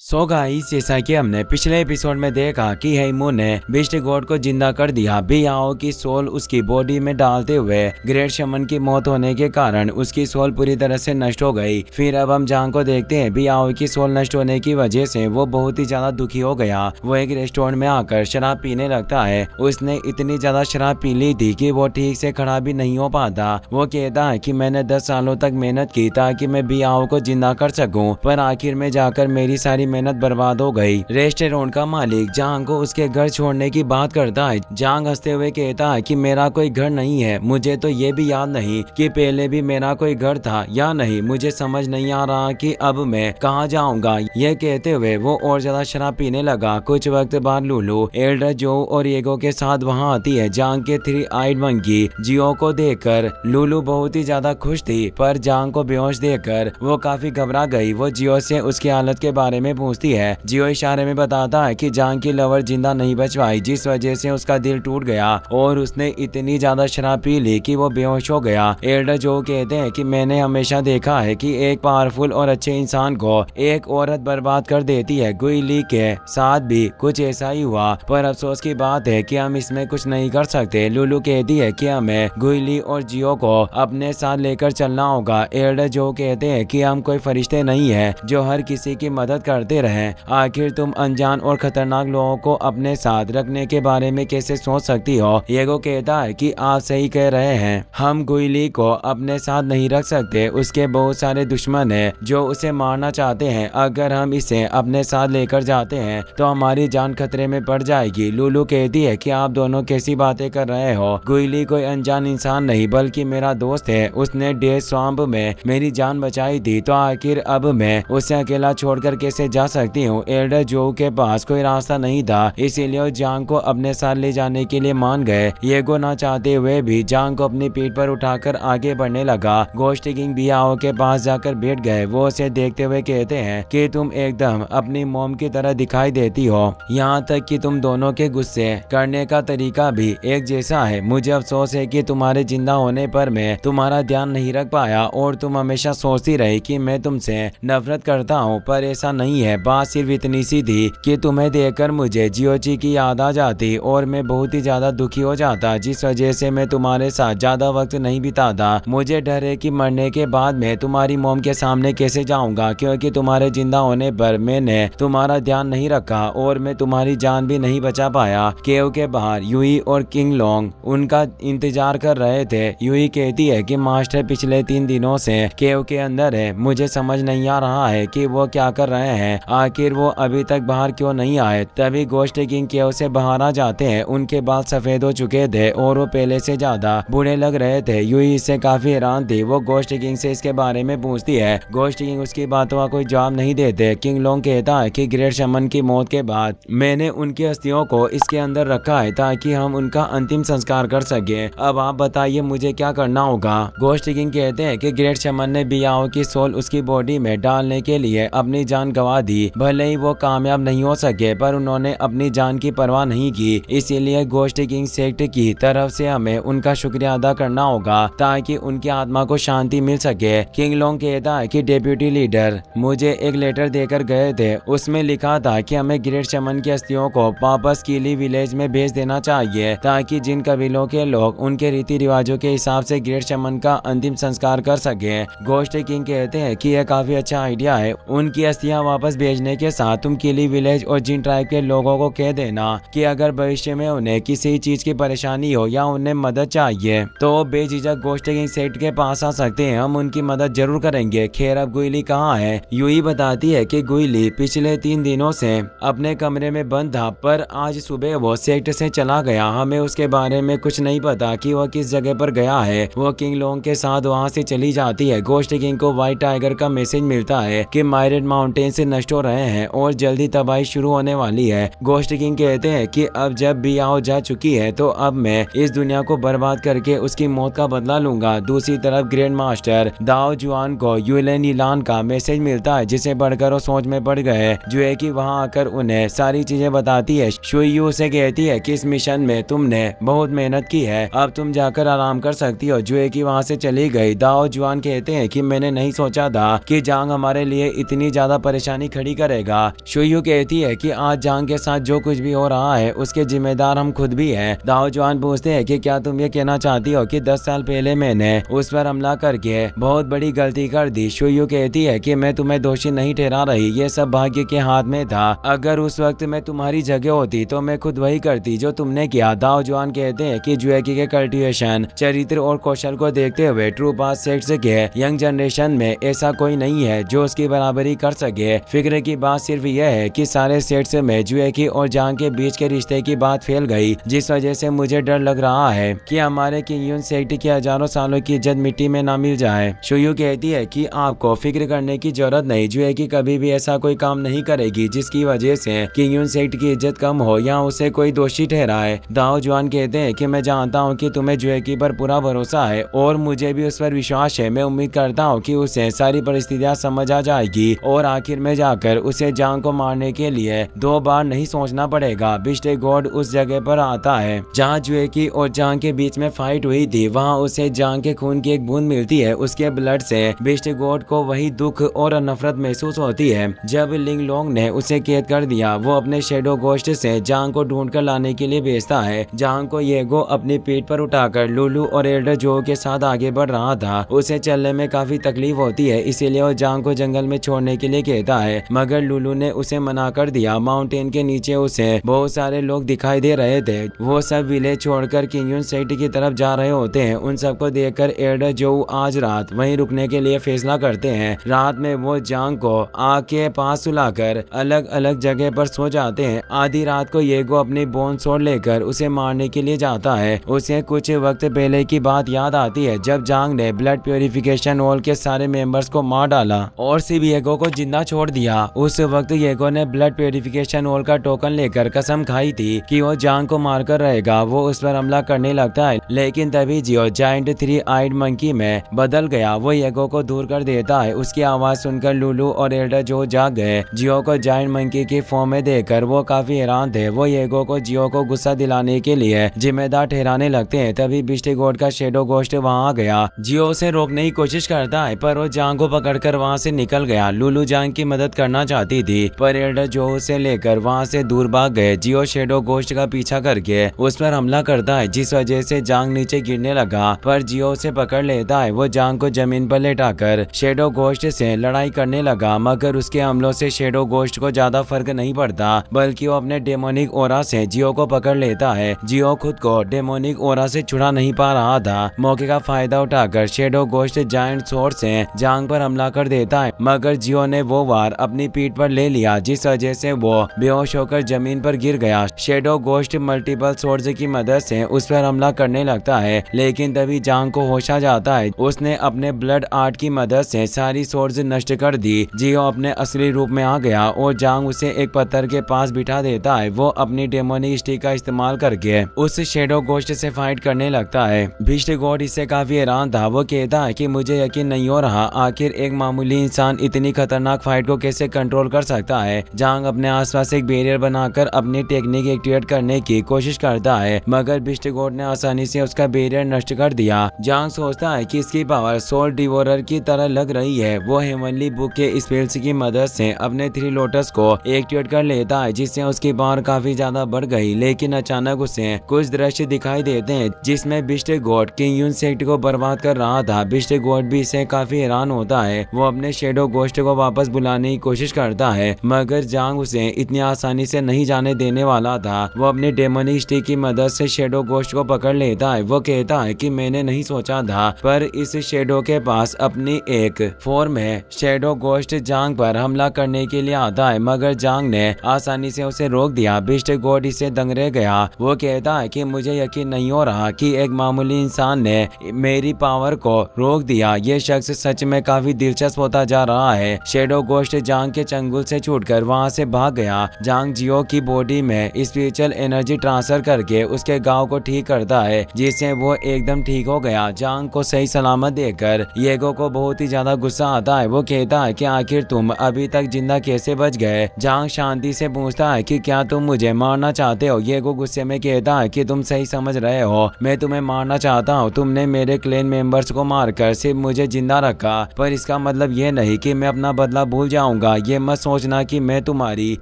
So guys, जैसा कि हमने पिछले एपिसोड में देखा कि हेमू ने बिस्ट गॉड को जिंदा कर दिया। बियाओ की सोल उसकी बॉडी में डालते हुए ग्रेट शमन की मौत होने के कारण उसकी सोल पूरी तरह से नष्ट हो गई। फिर अब हम जांग को देखते हैं। बियाओ की सोल नष्ट होने की वजह से वो बहुत ही ज्यादा दुखी हो गया। वो एक रेस्टोरेंट में आकर शराब पीने लगता है। उसने इतनी ज्यादा शराब पी ली थी कि वो ठीक से खड़ा भी नहीं हो पाता। वो कहता है कि मैंने 10 सालों तक मेहनत की ताकि मैं बियाओ को जिंदा कर सकूं, पर आखिर में जाकर मेरी सारी मेहनत बर्बाद हो गई। रेस्टोरेंट का मालिक जांग को उसके घर छोड़ने की बात करता है। जांग हंसते हुए कहता है कि मेरा कोई घर नहीं है। मुझे तो ये भी याद नहीं कि पहले भी मेरा कोई घर था या नहीं। मुझे समझ नहीं आ रहा कि अब मैं कहाँ जाऊंगा। यह कहते हुए वो और ज्यादा शराब पीने लगा। कुछ वक्त बाद लुलू, एल्डर जो और येगो के साथ वहाँ आती है। जांग के 3 आइड मंकी जियो को देखकर लुलू बहुत ही ज्यादा खुश थी, पर जांग को बेहोश देखकर वो काफी घबरा गई। वो जियो से उसकी हालत के बारे में पूछती है। जियो इशारे में बताता है कि जांग की लवर जिंदा नहीं बच पाई, जिस वजह से उसका दिल टूट गया और उसने इतनी ज्यादा शराब पी ली कि वो बेहोश हो गया। एल्डर जो कहते हैं कि मैंने हमेशा देखा है कि एक पावरफुल और अच्छे इंसान को एक औरत बर्बाद कर देती है। गुइली के साथ भी कुछ ऐसा ही हुआ, पर अफसोस की बात है कि हम इसमें कुछ नहीं कर सकते। लुलू कहती है कि हमें गुइली और जियो को अपने साथ लेकर चलना होगा। एल्डर जो कहते हैं कि हम कोई फरिश्ते नहीं है जो हर किसी की मदद करते रहे। आखिर तुम अनजान और खतरनाक लोगों को अपने साथ रखने के बारे में कैसे सोच सकती हो। येगो कहता है कि आप सही कह रहे हैं, हम गुइली को अपने साथ नहीं रख सकते। उसके बहुत सारे दुश्मन हैं जो उसे मारना चाहते हैं। अगर हम इसे अपने साथ लेकर जाते हैं तो हमारी जान खतरे में पड़ जाएगी। लुलू कहती है कि आप दोनों कैसी बातें कर रहे हो। गुइली कोई अनजान इंसान नहीं बल्कि मेरा दोस्त है। उसने डेथ स्वाम्प में मेरी जान बचाई थी, तो आखिर अब मैं उसे अकेला छोड़कर कैसे जा सकती हूँ। एल्डर जो के पास कोई रास्ता नहीं था, इसीलिए वो जांग को अपने साथ ले जाने के लिए मान गए। येगो ना चाहते हुए भी जांग को अपनी पीठ पर उठाकर आगे बढ़ने लगा। गोस्ट किंग बियाओ के पास जाकर बैठ गए। वो उसे देखते हुए कहते हैं कि तुम एकदम अपनी मॉम की तरह दिखाई देती हो, यहाँ तक कि तुम दोनों के गुस्से करने का तरीका भी एक जैसा है। मुझे अफसोस है कि तुम्हारे जिंदा होने पर मैं तुम्हारा ध्यान नहीं रख पाया और तुम हमेशा सोचती रही कि मैं तुमसे नफरत करता हूँ, पर ऐसा नहीं है। बात सिर्फ इतनी सी थी कि तुम्हें देखकर मुझे जियोची की याद आ जाती और मैं बहुत ही ज्यादा दुखी हो जाता, जिस वजह से मैं तुम्हारे साथ ज्यादा वक्त नहीं बिताता। मुझे डर है कि मरने के बाद मैं तुम्हारी मॉम के सामने कैसे जाऊंगा, क्योंकि तुम्हारे जिंदा होने पर मैंने तुम्हारा ध्यान नहीं रखा और मैं तुम्हारी जान भी नहीं बचा पाया। केव के बाहर यूई और किंग लोंग उनका इंतजार कर रहे थे। यूई कहती है कि मास्टर पिछले 3 दिनों से केव के अंदर है। मुझे समझ नहीं आ रहा है कि वो क्या कर रहे हैं। आखिर वो अभी तक बाहर क्यों नहीं आए। तभी गोस्ट किंग केव से बाहर आ जाते हैं। उनके बाल सफेद हो चुके थे और वो पहले से ज्यादा बूढ़े लग रहे थे। यूई इससे काफी हैरान थी। वो गोस्ट किंग से इसके बारे में पूछती है। गोस्ट किंग उसकी बातों का कोई जवाब नहीं देते। किंग लोंग कहता है कि ग्रेट शमन की मौत के बाद मैंने उनकी अस्थियों को इसके अंदर रखा है ताकि हम उनका अंतिम संस्कार कर सके। अब आप बताइए मुझे क्या करना होगा। गोस्ट किंग कहते हैं कि ग्रेट शमन ने बियाओ की सोल उसकी बॉडी में डालने के लिए अपनी जान गंवा दी। भले ही वो कामयाब नहीं हो सके, पर उन्होंने अपनी जान की परवाह नहीं की। इसीलिए गोस्ट किंग सेक्ट की तरफ से हमें उनका शुक्रिया अदा करना होगा ताकि उनकी आत्मा को शांति मिल सके। किंग लोंग कहता है कि डेप्यूटी लीडर मुझे एक लेटर देकर गए थे। उसमें लिखा था कि हमें ग्रेट शमन की अस्थियों को वापस कीली विलेज में भेज देना चाहिए ताकि जिन कबीलों के लोग उनके रीति रिवाजों के हिसाब से ग्रेट शमन का अंतिम संस्कार कर सके। गोस्ट किंग कहते हैं कि यह काफी अच्छा आइडिया है। उनकी अस्थियां वापस भेजने के साथ तुम किली विलेज और जिन ट्राइब के लोगों को कह देना कि अगर भविष्य में उन्हें किसी चीज की परेशानी हो या उन्हें मदद चाहिए तो बेझिझक गोस्ट किंग सेक्ट के पास आ सकते हैं। हम उनकी मदद जरूर करेंगे। खैर अब गुइली कहाँ है। यूई बताती है कि गुइली पिछले 3 दिनों से अपने कमरे में बंद था, पर आज सुबह वो सेक्ट से चला गया। हमें उसके बारे में कुछ नहीं पता कि वो किस जगह पर गया है। वो किंग लोंग के साथ वहाँ से चली जाती है। गोस्ट किंग को व्हाइट टाइगर का मैसेज मिलता है कि मायरेड माउंटेन से नष्ट हो रहे हैं और जल्दी तबाही शुरू होने वाली है। गोस्ट किंग कहते हैं कि अब जब बियाओ जा चुकी है तो अब मैं इस दुनिया को बर्बाद करके उसकी मौत का बदला लूंगा। दूसरी तरफ ग्रैंड मास्टर दाओ जुआन को यूलेन इलान का मैसेज मिलता है, जिसे पढ़कर वो सोच में पड़ गए। जो है कि वहाँ आकर उन्हें सारी चीजें बताती है। शुयू से कहती है कि इस मिशन में तुमने बहुत मेहनत की है, अब तुम जाकर आराम कर सकती हो। जो है कि वहाँ से चली गई। दाओ जुआन कहते हैं कि मैंने नहीं सोचा था कि जांग हमारे लिए इतनी ज्यादा परेशानी कहानी खड़ी करेगा। शुयू कहती है कि आज जांग के साथ जो कुछ भी हो रहा है उसके जिम्मेदार हम खुद भी हैं। दाओ जुआन पूछते हैं कि क्या तुम ये कहना चाहती हो कि 10 साल पहले मैंने उस पर हमला करके बहुत बड़ी गलती कर दी। शुयू कहती है कि मैं तुम्हें दोषी नहीं ठहरा रही, ये सब भाग्य के हाथ में था। अगर उस वक्त मैं तुम्हारी जगह होती तो मैं खुद वही करती जो तुमने किया। दाओ जुआन कहते हैं कि जुएकी के कल्टीवेशन, चरित्र और कौशल को देखते हुए ट्रू पास सेक्स के यंग जनरेशन में ऐसा कोई नहीं है जो उसकी बराबरी कर सके। फिक्र की बात सिर्फ यह है कि सारे सेट्स में जुएकी और जांग के बीच के रिश्ते की बात फैल गई, जिस वजह से मुझे डर लग रहा है कि हमारे किंग सेक्ट की हजारों सालों की इज्जत मिट्टी में ना मिल जाए। शुयू कहती है कि आपको फिक्र करने की जरूरत नहीं, जुएकी कभी भी ऐसा कोई काम नहीं करेगी जिसकी वजह से किंग सेक्ट की इज्जत कम हो या उसे कोई दोषी ठहराए। दाओ जुआन कहते हैं कि मैं जानता हूँ कि तुम्हें जुएकी पर पूरा भरोसा है और मुझे भी उस पर विश्वास है। मैं उम्मीद करता हूँ कि उसे सारी परिस्थितियाँ समझ आ जाएगी और आखिर में जाकर उसे जांग को मारने के लिए 2 बार नहीं सोचना पड़ेगा। बिस्टे गॉड उस जगह पर आता है जहाँ जुएकी और जांग के बीच में फाइट हुई थी। वहाँ उसे जांग के खून की एक बूंद मिलती है। उसके ब्लड से बिस्टे गॉड को वही दुख और नफरत महसूस होती है। जब लिंग लोंग ने उसे कैद कर दिया, वो अपने शेडो गोस्ट से जांग को ढूंढ कर लाने के लिए भेजता है। जांग को येगो अपनी पीठ पर उठाकर लुलू और एल्डर जो के साथ आगे बढ़ रहा था। उसे चलने में काफी तकलीफ होती है, इसीलिए वो जांग को जंगल में छोड़ने के लिए कहता है, मगर लुलू ने उसे मना कर दिया। माउंटेन के नीचे उसे बहुत सारे लोग दिखाई दे रहे थे। वो सब विलेज छोड़कर किंग सेक्ट की तरफ जा रहे होते हैं। उन सबको देखकर एल्डर जो आज रात वहीं रुकने के लिए फैसला करते हैं। रात में वो जांग को आग के पास सुलाकर अलग अलग जगह पर सो जाते हैं। आधी रात को येगो अपनी बोन सोड लेकर उसे मारने के लिए जाता है। उसे कुछ वक्त पहले की बात याद आती है जब जांग ने ब्लड प्यूरिफिकेशन हॉल के सारे मेंबर्स को मार डाला और सिर्फ येगो को जिंदा छोड़ दिया। उस वक्त येगो ने ब्लड प्यूरिफिकेशन हॉल का टोकन लेकर कसम खाई थी कि वो जांग को मारकर रहेगा। वो उस पर हमला करने लगता है, लेकिन तभी जियो जाइंट 3 आइड मंकी में बदल गया। वो येगो को दूर कर देता है। उसकी आवाज सुनकर लुलू और एल्डर जो जाग गए। जियो को जाइंट मंकी की फॉर्म में देखकर वो काफी हैरान थे। वो येगो को जियो को गुस्सा दिलाने के लिए जिम्मेदार ठहराने लगते हैं। तभी बिस्टे गॉड का शेडो गोस्ट वहाँ आ गया। जियो उसे रोकने की कोशिश करता है, पर वो जांग को पकड़कर वहाँ से निकल गया। लुलू जांग की मदद करना चाहती थी, पर एल्डर जो उसे लेकर वहाँ से दूर भाग गए। जियो शेडो गोस्ट का पीछा करके उस पर हमला करता है, जिस वजह से जांग नीचे गिरने लगा, पर जियो उसे पकड़ लेता है। वो जांग को जमीन पर लेटाकर शेडो गोस्ट से लड़ाई करने लगा, मगर उसके हमलों से शेडो गोस्ट को ज्यादा फर्क नहीं पड़ता, बल्कि वो अपने डेमोनिक ओरा से जियो को पकड़ लेता है। जियो खुद को डेमोनिक ओरा से छुड़ा नहीं पा रहा था। मौके का फायदा उठाकर शेडो गोस्ट जायंट स्वॉर्ड से जांग पर हमला कर देता है, मगर जियो ने वो वार अपनी पीठ पर ले लिया, जिस वजह से वो बेहोश होकर जमीन पर गिर गया। शेडो गोस्ट मल्टीपल स्वॉर्ड्स की मदद से उस पर हमला करने लगता है, लेकिन तभी जांग को होश आ जाता है। उसने अपने ब्लड आर्ट की मदद से सारी स्वॉर्ड्स नष्ट कर दी। जियो अपने असली रूप में आ गया और जांग उसे एक पत्थर के पास बिठा देता है। वो अपनी डेमोनिक स्टिक का इस्तेमाल करके उस शेडो गोस्ट से फाइट करने लगता है। बिस्ट गॉड इससे काफी हैरान था। वो कहता है कि मुझे यकीन नहीं हो रहा, आखिर एक मामूली इंसान इतनी खतरनाक फाइट को कैसे कंट्रोल कर सकता है। जांग अपने आसपास एक बैरियर बनाकर अपनी टेक्निक एक्टिवेट करने की कोशिश करता है, मगर बिस्ट गॉड ने आसानी से उसका बैरियर नष्ट कर दिया। जांग सोचता है कि इसकी पावर सोल डिवोरर की तरह लग रही है। वो हेवनली बुक के स्पेल्स की मदद से अपने 3 लोटस को एक्टिवेट कर लेता है, जिससे उसकी पावर काफी ज्यादा बढ़ गई। लेकिन अचानक उसे कुछ दृश्य दिखाई देते हैं जिसमें बिस्ट गॉड किंग सेक्ट को बर्बाद कर रहा था। बिस्ट गॉड भी इससे काफी हैरान होता है। वो अपने शेडो गोस्ट को वापस बुलाने की कोशिश करता है, मगर जांग उसे इतनी आसानी से नहीं जाने देने वाला था। वो अपनी डेमोनिक स्टिक की मदद से शेडो गोस्ट को पकड़ लेता है। वो कहता है कि मैंने नहीं सोचा था, पर इस शेडो के पास अपनी एक फॉर्म है। शेडो गोस्ट जांग पर हमला करने के लिए आता है, मगर जांग ने आसानी से उसे रोक दिया। बिस्ट गॉड इसे दंग रह गया। वो कहता है कि मुझे यकीन नहीं हो रहा कि एक मामूली इंसान ने मेरी पावर को रोक दिया। ये शख्स सच में काफी दिलचस्प होता जा रहा है। शेडो गोस्ट जांग के चंगुल से छूटकर वहां से भाग गया। जांग जियो की बॉडी में स्पिरिचुअल एनर्जी ट्रांसफर करके उसके गांव को ठीक करता है, जिससे वो एकदम ठीक हो गया। जांग को सही सलामत देखकर येगो को बहुत ही ज्यादा गुस्सा आता है। वो कहता है कि आखिर तुम अभी तक जिंदा कैसे बच गए। जांग शांति से पूछता है कि क्या तुम मुझे मारना चाहते हो। येगो गुस्से में कहता है कि तुम सही समझ रहे हो, मैं तुम्हें मारना चाहता हूँ। तुमने मेरे क्लेन मेंबर्स को मारकर सिर्फ मुझे जिंदा रखा, पर इसका मतलब ये नहीं कि मैं अपना बदला भूल जाऊंगा। जाऊंगा। ये मत सोचना कि मैं तुम्हारी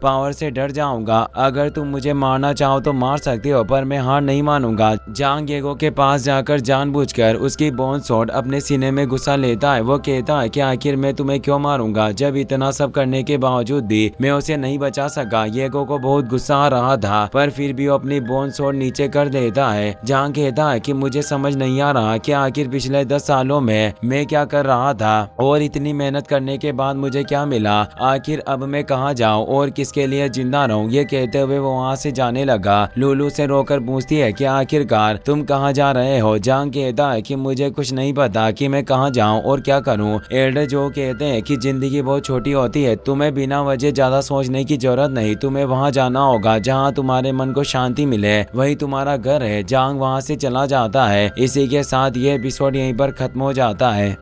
पावर से डर जाऊंगा। अगर तुम मुझे मारना चाहो तो मार सकते हो, पर मैं हार नहीं मानूंगा। जांग येगो के पास जाकर जानबूझकर उसकी बोन स्वॉर्ड अपने सीने में घुसा लेता है। वो कहता है कि आखिर मैं तुम्हें क्यों मारूंगा, जब इतना सब करने के बावजूद भी मैं उसे नहीं बचा सका। येगो को बहुत गुस्सा आ रहा था, पर फिर भी वो अपनी बोन स्वॉर्ड नीचे कर देता है। जांग कहता है कि मुझे समझ नहीं आ रहा कि आखिर पिछले 10 सालों में मैं क्या कर रहा था और इतनी मेहनत करने के बाद मुझे क्या मिला। आखिर अब मैं कहाँ जाऊँ और किसके लिए जिंदा रहूं। ये कहते हुए वो वहाँ से जाने लगा। लुलू से रोकर पूछती है कि आखिरकार तुम कहाँ जा रहे हो। जांग कहता है कि मुझे कुछ नहीं पता कि मैं कहाँ जाऊँ और क्या करूँ। एल्डर जो कहते हैं कि जिंदगी बहुत छोटी होती है, तुम्हें बिना वजह ज्यादा सोचने की जरूरत नहीं। तुम्हें वहाँ जाना होगा जहाँ तुम्हारे मन को शांति मिले, वही तुम्हारा घर है। जांग वहाँ से चला जाता है। इसी के साथ ये एपिसोड यहीं पर खत्म हो जाता है।